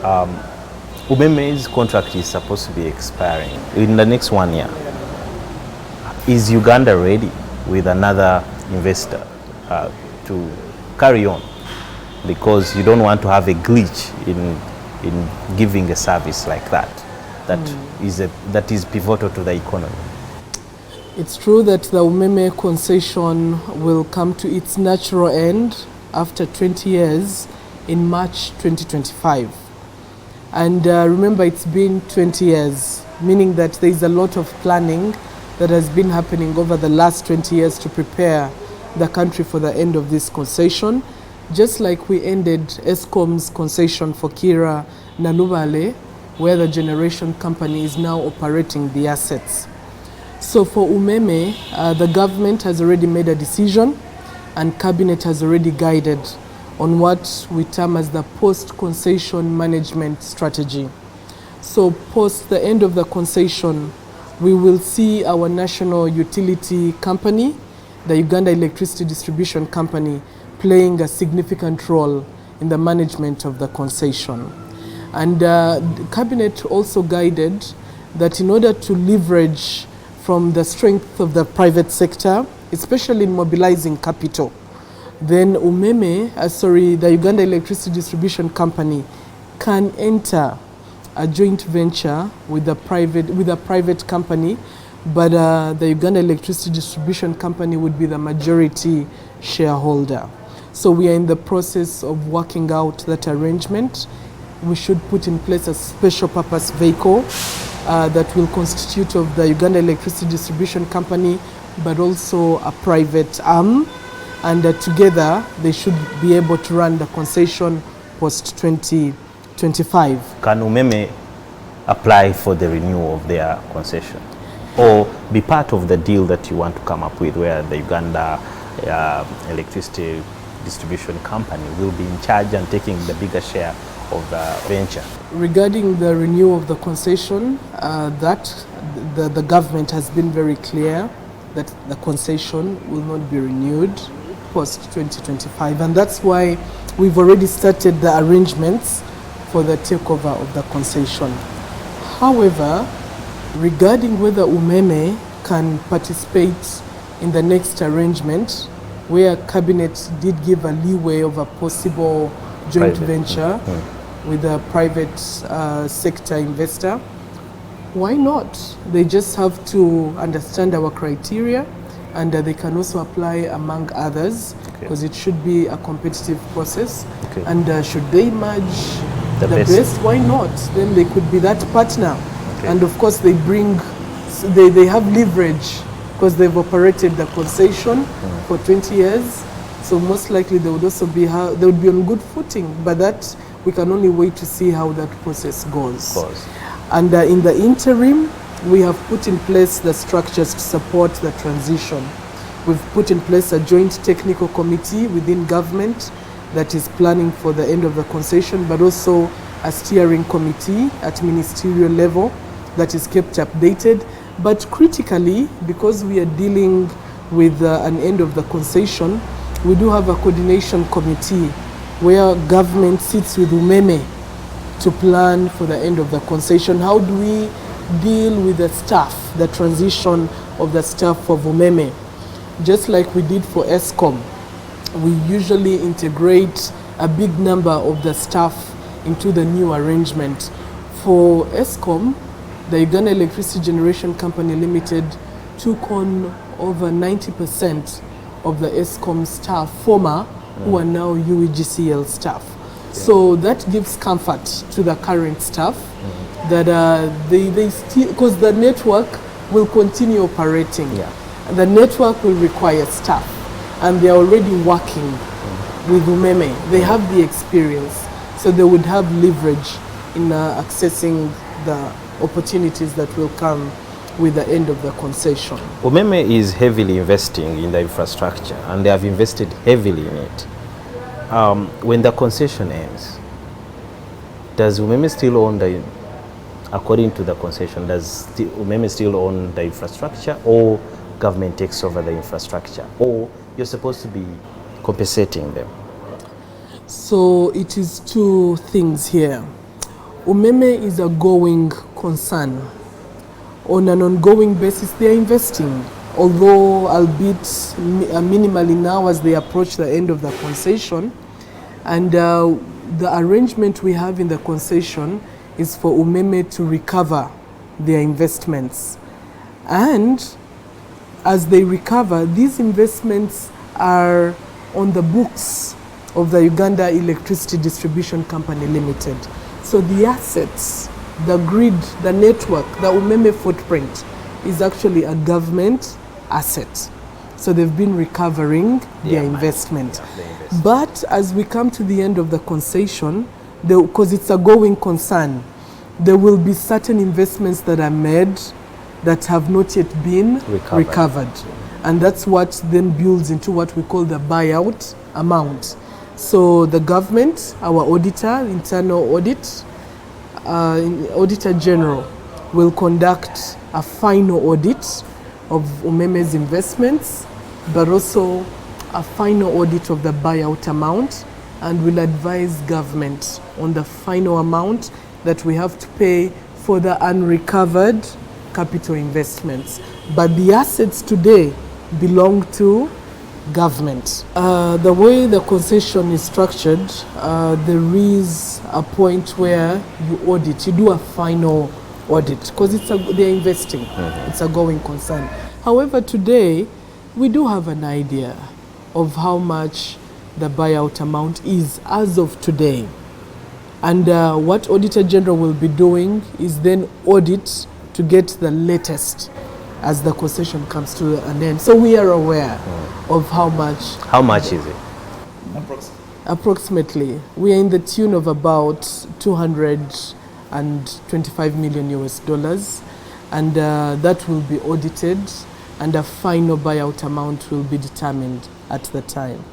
Umeme's contract is supposed to be expiring in the next 1 year. Is Uganda ready with another investor to carry on? Because you don't want to have a glitch in giving a service like that. That is pivotal to the economy. It's true that the Umeme concession will come to its natural end after 20 years in March 2025. And remember, it's been 20 years, meaning that there is a lot of planning that has been happening over the last 20 years to prepare the country for the end of this concession. Just like we ended Eskom's concession for Kira Nanubale, where the generation company is now operating the assets. So for Umeme, the government has already made a decision and cabinet has already guided on what we term as the post-concession management strategy. So post the end of the concession, we will see our national utility company, the Uganda Electricity Distribution Company, playing a significant role in the management of the concession. And the cabinet also guided that in order to leverage from the strength of the private sector, especially in mobilizing capital, then the Uganda Electricity Distribution Company can enter a joint venture with a private company, but the Uganda Electricity Distribution Company would be the majority shareholder. So we are in the process of working out that arrangement. We should put in place a special purpose vehicle that will constitute of the Uganda Electricity Distribution Company, but also a private arm. And together they should be able to run the concession post 2025. Can Umeme apply for the renewal of their concession or be part of the deal that you want to come up with, where the Uganda Electricity Distribution Company will be in charge and taking the bigger share of the venture? Regarding the renewal of the concession, the government has been very clear that the concession will not be renewed post 2025, and that's why we've already started the arrangements for the takeover of the concession. However, regarding whether Umeme can participate in the next arrangement, where cabinet did give a leeway of a possible joint venture with a private sector investor, why not? They just have to understand our criteria, and they can also apply among others, because it should be a competitive process. And should they merge the best, why not? Then they could be that partner. And of course they have leverage because they've operated the concession for 20 years. So most likely they would also be on good footing, but that we can only wait to see how that process goes. And in the interim, we have put in place the structures to support the transition. We've put in place a joint technical committee within government that is planning for the end of the concession, but also a steering committee at ministerial level that is kept updated. But critically, because we are dealing with an end of the concession, we do have a coordination committee where government sits with Umeme to plan for the end of the concession. How do we deal with the staff, the transition of the staff of Umeme? Just like we did for Eskom, we usually integrate a big number of the staff into the new arrangement. For Eskom, the Uganda Electricity Generation Company Limited took on over 90% of the Eskom staff, former, who are now UEGCL staff. So that gives comfort to the current staff that they still, because the network will continue operating. The network will require staff, and they are already working with Umeme. They have the experience, so they would have leverage in accessing the opportunities that will come with the end of the concession. Umeme is heavily investing in the infrastructure, and they have invested heavily in it. When the concession ends, does Umeme still own according to the concession, does Umeme still own the infrastructure, or government takes over the infrastructure, or you're supposed to be compensating them? So it is two things here. Umeme is a going concern. On an ongoing basis, they are investing, although albeit minimally now as they approach the end of the concession. And the arrangement we have in the concession is for Umeme to recover their investments. And as they recover, these investments are on the books of the Uganda Electricity Distribution Company Limited. So the assets, the grid, the network, the Umeme footprint is actually a government asset. So they've been recovering their investment. But as we come to the end of the concession, because it's a going concern, there will be certain investments that are made that have not yet been recovered. And that's what then builds into what we call the buyout amount. So the government, our auditor, internal audit, Auditor General will conduct a final audit of Umeme's investments, but also a final audit of the buyout amount, and will advise government on the final amount that we have to pay for the unrecovered capital investments. But the assets today belong to government. The way the concession is structured, there is a point where you audit, you do a final audit, because they're investing, it's a going concern. However, today, we do have an idea of how much the buyout amount is as of today. And what Auditor General will be doing is then audit to get the latest as the concession comes to an end. So we are aware of how much. How much is it? Approximately. We are in the tune of about 225 million US dollars. And that will be audited, and a final buyout amount will be determined at the time.